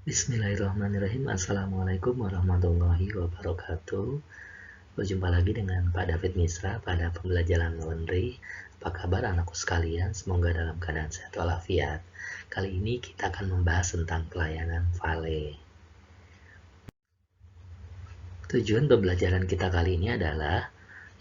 Bismillahirrahmanirrahim. Assalamualaikum warahmatullahi wabarakatuh. Berjumpa lagi dengan Pak David Misra pada pembelajaran laundry. Apa kabar anakku sekalian? Semoga dalam keadaan sehat walafiat. Kali ini kita akan membahas tentang pelayanan valet. Tujuan pembelajaran kita kali ini adalah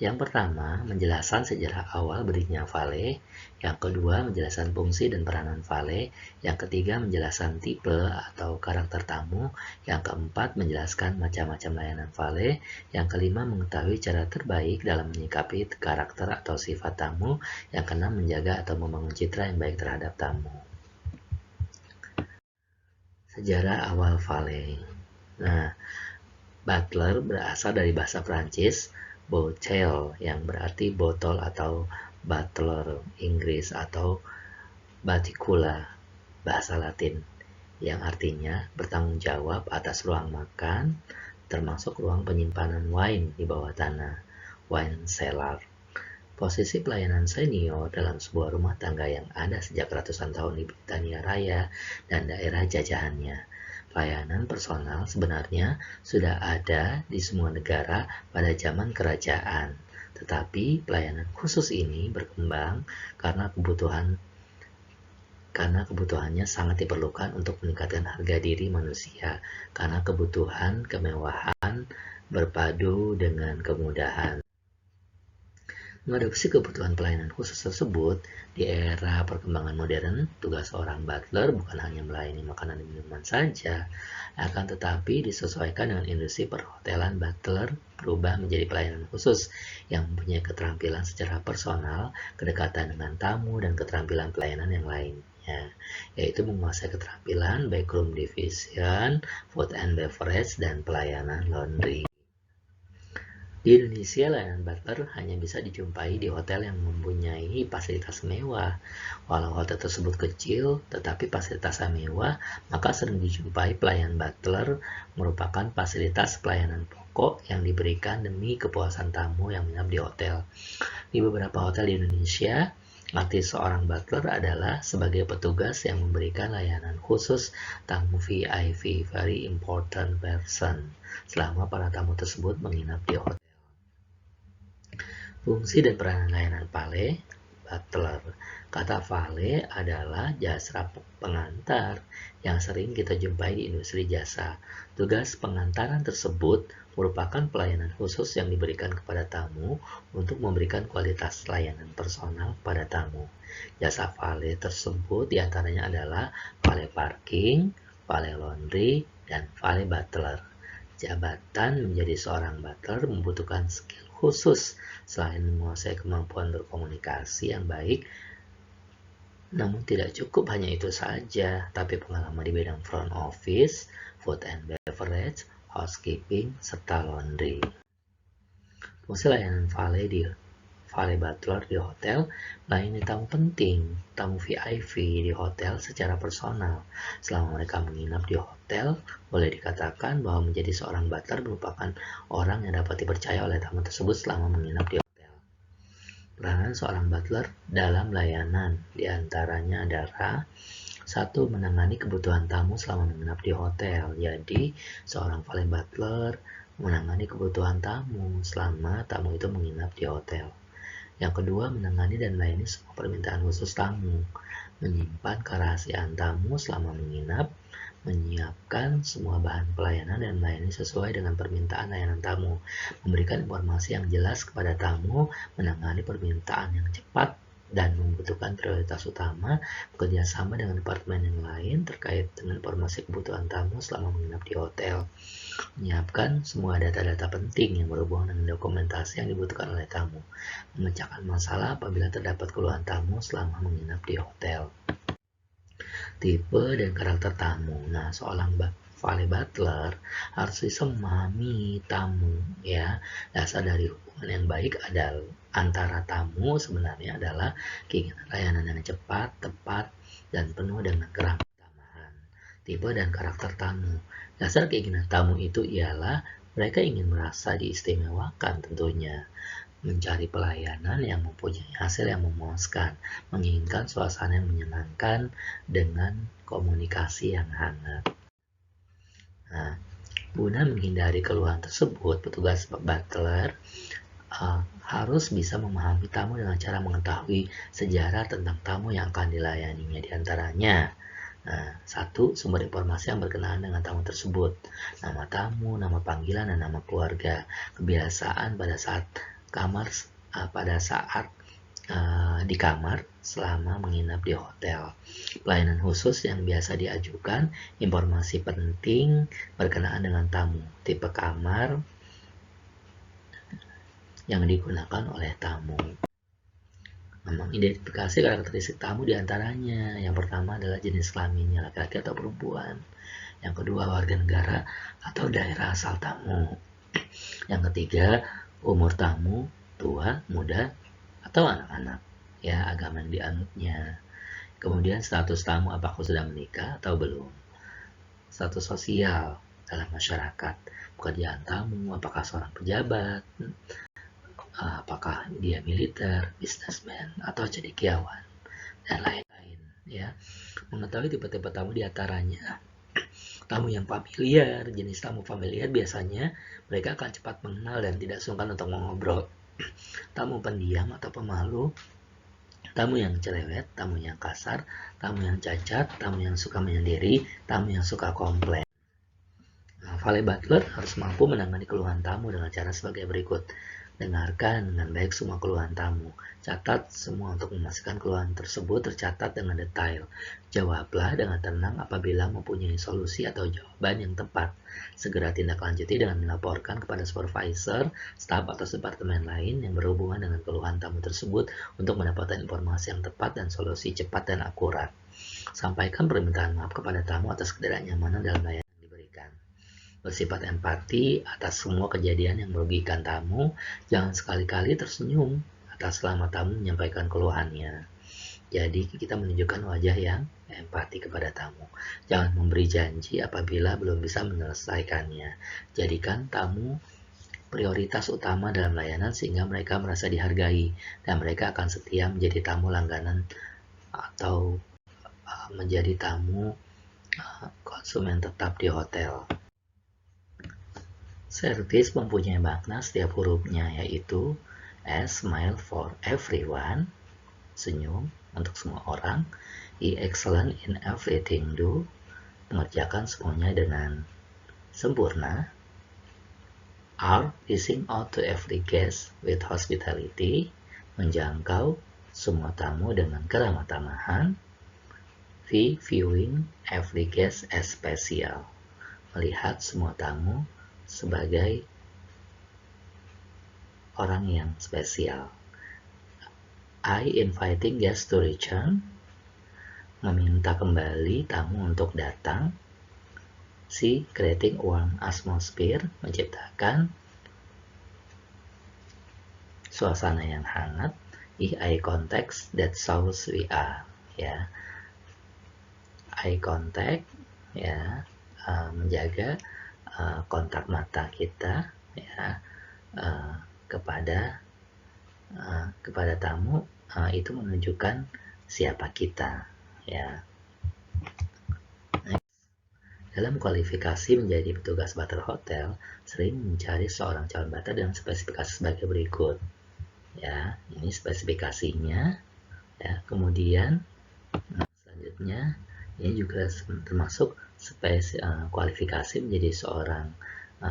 yang pertama, menjelaskan sejarah awal berdirinya valet. Yang kedua, menjelaskan fungsi dan peranan valet. Yang ketiga, menjelaskan tipe atau karakter tamu. Yang keempat, menjelaskan macam-macam layanan valet. Yang kelima, mengetahui cara terbaik dalam menyikapi karakter atau sifat tamu. Yang keenam, menjaga atau membangun citra yang baik terhadap tamu. Sejarah awal valet. Nah, butler berasal dari bahasa Prancis, bouteille yang berarti botol atau butler Inggris atau baticula bahasa Latin yang artinya bertanggung jawab atas ruang makan termasuk ruang penyimpanan wine di bawah tanah, wine cellar. Posisi pelayanan senior dalam sebuah rumah tangga yang ada sejak ratusan tahun di Britania Raya dan daerah jajahannya. Pelayanan personal sebenarnya sudah ada di semua negara pada zaman kerajaan, tetapi pelayanan khusus ini berkembang karena kebutuhannya sangat diperlukan untuk meningkatkan harga diri manusia, karena kebutuhan kemewahan berpadu dengan kemudahan. Mengadopsi kebutuhan pelayanan khusus tersebut, di era perkembangan modern, tugas seorang butler bukan hanya melayani makanan dan minuman saja, akan tetapi disesuaikan dengan industri perhotelan. Butler berubah menjadi pelayanan khusus yang mempunyai keterampilan secara personal, kedekatan dengan tamu, dan keterampilan pelayanan yang lainnya, yaitu menguasai keterampilan backroom division, food and beverage, dan pelayanan laundry. Di Indonesia, layanan butler hanya bisa dijumpai di hotel yang mempunyai fasilitas mewah. Walau hotel tersebut kecil, tetapi fasilitasnya mewah, maka sering dijumpai pelayan butler merupakan fasilitas pelayanan pokok yang diberikan demi kepuasan tamu yang menginap di hotel. Di beberapa hotel di Indonesia, arti seorang butler adalah sebagai petugas yang memberikan layanan khusus tamu VIP, very important person, selama para tamu tersebut menginap di hotel. Fungsi dan peranan layanan valet, butler. Kata valet adalah jasa pengantar yang sering kita jumpai di industri jasa. Tugas pengantaran tersebut merupakan pelayanan khusus yang diberikan kepada tamu untuk memberikan kualitas layanan personal pada tamu. Jasa valet tersebut diantaranya adalah valet parking, valet laundry, dan valet butler. Jabatan menjadi seorang butler membutuhkan skill khusus selain menguasai kemampuan berkomunikasi yang baik, namun tidak cukup hanya itu saja, tapi pengalaman di bidang front office, food and beverage, housekeeping, serta laundry. Fungsi layanan valet butler di hotel melayani tamu penting, tamu VIP di hotel secara personal. Selama mereka menginap di hotel, boleh dikatakan bahwa menjadi seorang butler merupakan orang yang dapat dipercaya oleh tamu tersebut selama menginap di hotel. Peranan seorang butler dalam layanan diantaranya adalah: 1. Menangani kebutuhan tamu selama menginap di hotel. Jadi, seorang valet butler menangani kebutuhan tamu selama tamu itu menginap di hotel. Yang kedua, menangani dan melayani semua permintaan khusus tamu, menyimpan kerahasiaan tamu selama menginap, menyiapkan semua bahan pelayanan dan melayani sesuai dengan permintaan layanan tamu, memberikan informasi yang jelas kepada tamu, menangani permintaan yang cepat dan membutuhkan prioritas utama, bekerja sama dengan departemen yang lain terkait dengan informasi kebutuhan tamu selama menginap di hotel, menyiapkan semua data-data penting yang berhubungan dengan dokumentasi yang dibutuhkan oleh tamu, memecahkan masalah apabila terdapat keluhan tamu selama menginap di hotel. Tipe dan karakter tamu. Nah, seorang valet butler harus bisa memahami tamu, ya. Dasar dari hubungan yang baik adalah antara tamu sebenarnya adalah keinginan layanan yang cepat, tepat, dan penuh dengan keramah-tamahan. Tipe dan karakter tamu. Dasar keinginan tamu itu ialah mereka ingin merasa diistimewakan tentunya, mencari pelayanan yang mempunyai hasil yang memuaskan, menginginkan suasana yang menyenangkan dengan komunikasi yang hangat. Nah, guna menghindari keluhan tersebut, petugas butler harus bisa memahami tamu dengan cara mengetahui sejarah tentang tamu yang akan dilayaninya. Di antaranya, satu, sumber informasi yang berkenaan dengan tamu tersebut, nama tamu, nama panggilan, dan nama keluarga, kebiasaan pada saat di kamar selama menginap di hotel, pelayanan khusus yang biasa diajukan, informasi penting berkenaan dengan tamu, tipe kamar yang digunakan oleh tamu. Mengidentifikasi karakteristik tamu diantaranya, yang pertama adalah jenis kelaminnya, laki-laki atau perempuan, yang kedua warga negara atau daerah asal tamu, yang ketiga umur tamu, tua, muda, atau anak-anak, ya, agama yang dianutnya. Kemudian status tamu, apakah sudah menikah atau belum, status sosial dalam masyarakat, pekerjaan tamu, apakah seorang pejabat, apakah dia militer, bisnismen, atau cendekiawan, dan lain-lain, ya. Mengetahui tipe-tipe tamu diantaranya, tamu yang familiar. Jenis tamu familiar biasanya mereka akan cepat mengenal dan tidak sungkan untuk mengobrol. Tamu pendiam atau pemalu, tamu yang cerewet, tamu yang kasar, tamu yang cacat, tamu yang suka menyendiri, tamu yang suka komplain. Valet butler harus mampu menangani keluhan tamu dengan cara sebagai berikut. Dengarkan dengan baik semua keluhan tamu. Catat semua untuk memastikan keluhan tersebut tercatat dengan detail. Jawablah dengan tenang apabila mempunyai solusi atau jawaban yang tepat. Segera tindak lanjuti dengan melaporkan kepada supervisor, staf atau departemen lain yang berhubungan dengan keluhan tamu tersebut untuk mendapatkan informasi yang tepat dan solusi cepat dan akurat. Sampaikan permintaan maaf kepada tamu atas ketidaknyamanan dalam layanan yang diberikan. Bersifat empati atas semua kejadian yang merugikan tamu. Jangan sekali-kali tersenyum atas selama tamu menyampaikan keluhannya. Jadi kita menunjukkan wajah yang empati kepada tamu. Jangan memberi janji apabila belum bisa menyelesaikannya. Jadikan tamu prioritas utama dalam layanan sehingga mereka merasa dihargai dan mereka akan setia menjadi tamu langganan atau menjadi tamu konsumen tetap di hotel. Service mempunyai makna setiap hurufnya, yaitu S, smile for everyone, senyum untuk semua orang, E, excellent in everything do, mengerjakan semuanya dengan sempurna, R, reaching out to every guest with hospitality, menjangkau semua tamu dengan keramah tamahan, V, viewing every guest as special, melihat semua tamu sebagai orang yang spesial. I, inviting guests to return, meminta kembali tamu untuk datang. C, creating warm atmosphere, menciptakan suasana yang hangat. E, eye contact that shows we are, ya. Eye contact, ya, menjaga kontak mata kita, ya, kepada tamu, itu menunjukkan siapa kita, ya. Dalam kualifikasi menjadi petugas butler hotel, sering mencari seorang calon butler dengan spesifikasi sebagai berikut, ya. Ini spesifikasinya, ya. Kemudian selanjutnya ini juga termasuk kualifikasi menjadi seorang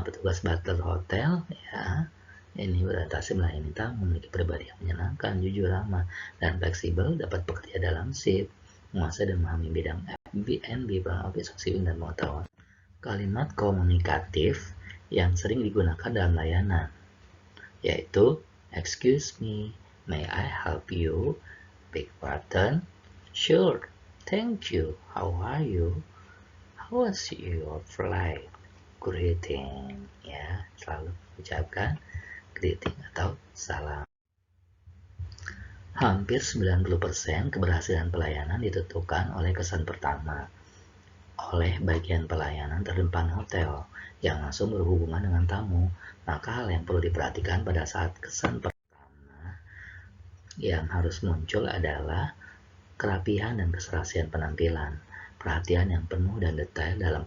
petugas butler hotel, ya. Ini berorientasi melayani tamu, memiliki pribadi yang menyenangkan, jujur, ramah, dan fleksibel, dapat bekerja dalam shift, menguasai dan memahami bidang F&B, front office, housekeeping, dan pengetahuan. Kalimat komunikatif yang sering digunakan dalam layanan, yaitu excuse me, may I help you, beg pardon, sure, thank you, how are you, how was your flight, greeting, ya, selalu ucapkan greeting atau salam. Hampir 90% keberhasilan pelayanan ditentukan oleh kesan pertama, oleh bagian pelayanan terdepan hotel yang langsung berhubungan dengan tamu. Maka hal yang perlu diperhatikan pada saat kesan pertama yang harus muncul adalah kerapihan dan keserasian penampilan. Perhatian yang penuh dan detail dalam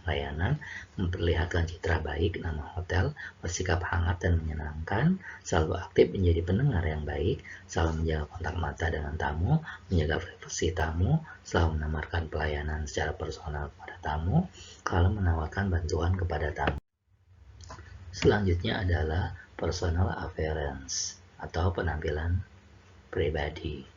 layanan, memperlihatkan citra baik nama hotel, bersikap hangat dan menyenangkan, selalu aktif menjadi pendengar yang baik, selalu menjaga kontak mata dengan tamu, menjaga privasi tamu, selalu menawarkan pelayanan secara personal kepada tamu, kalau menawarkan bantuan kepada tamu. Selanjutnya adalah personal appearance atau penampilan pribadi.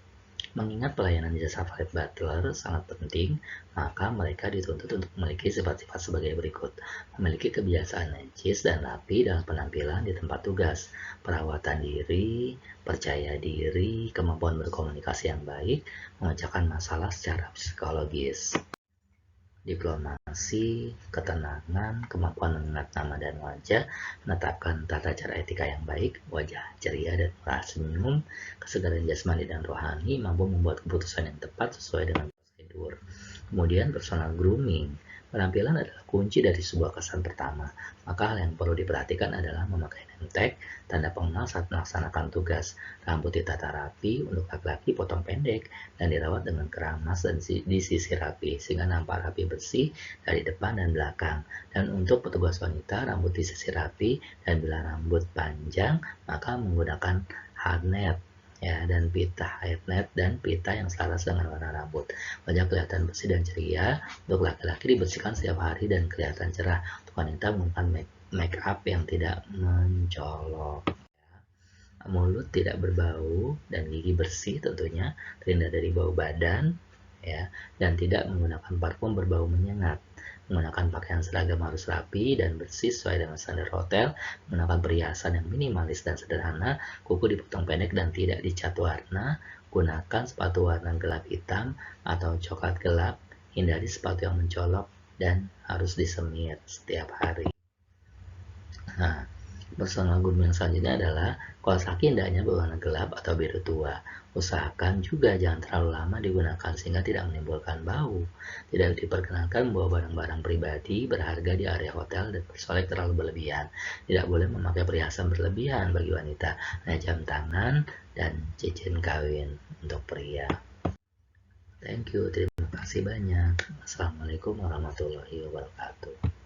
Mengingat pelayanan jasa valet butler sangat penting, maka mereka dituntut untuk memiliki sifat-sifat sebagai berikut. Memiliki kebiasaan necis dan rapi dalam penampilan di tempat tugas, perawatan diri, percaya diri, kemampuan berkomunikasi yang baik, memecahkan masalah secara psikologis, diplomasi, ketenangan, kemampuan mengingat nama dan wajah, menetapkan tata cara etika yang baik, wajah ceria dan murah senyum, kesegaran jasmani dan rohani, mampu membuat keputusan yang tepat sesuai dengan prosedur. Kemudian personal grooming. Penampilan adalah kunci dari sebuah kesan pertama, maka hal yang perlu diperhatikan adalah memakai name tag, tanda pengenal saat melaksanakan tugas. Rambut ditata rapi, untuk laki-laki potong pendek, dan dirawat dengan keramas dan disisir rapi, sehingga nampak rapi bersih dari depan dan belakang. Dan untuk petugas wanita, rambut disisir rapi, dan bila rambut panjang, maka menggunakan hairnet, ya, dan pita hairnet dan pita yang selaras dengan warna rambut. Wajah kelihatan bersih dan ceria. Untuk laki-laki dibersihkan setiap hari dan kelihatan cerah. Untuk wanita menggunakan make up yang tidak mencolok. Mulut tidak berbau dan gigi bersih tentunya, terhindar dari bau badan, ya, dan tidak menggunakan parfum berbau menyengat. Menggunakan pakaian seragam harus rapi dan bersih sesuai dengan standar hotel, menggunakan perhiasan yang minimalis dan sederhana, kuku dipotong pendek dan tidak dicat warna, gunakan sepatu warna gelap hitam atau coklat gelap, hindari sepatu yang mencolok dan harus disemir setiap hari. Nah, personal grooming yang selanjutnya adalah kaos kaki hendaknya berwarna gelap atau biru tua. Usahakan juga jangan terlalu lama digunakan sehingga tidak menimbulkan bau. Tidak diperkenankan membawa barang-barang pribadi berharga di area hotel dan bersolek terlalu berlebihan. Tidak boleh memakai perhiasan berlebihan bagi wanita, hanya jam tangan dan cincin kawin untuk pria. Thank you, terima kasih banyak. Assalamualaikum warahmatullahi wabarakatuh.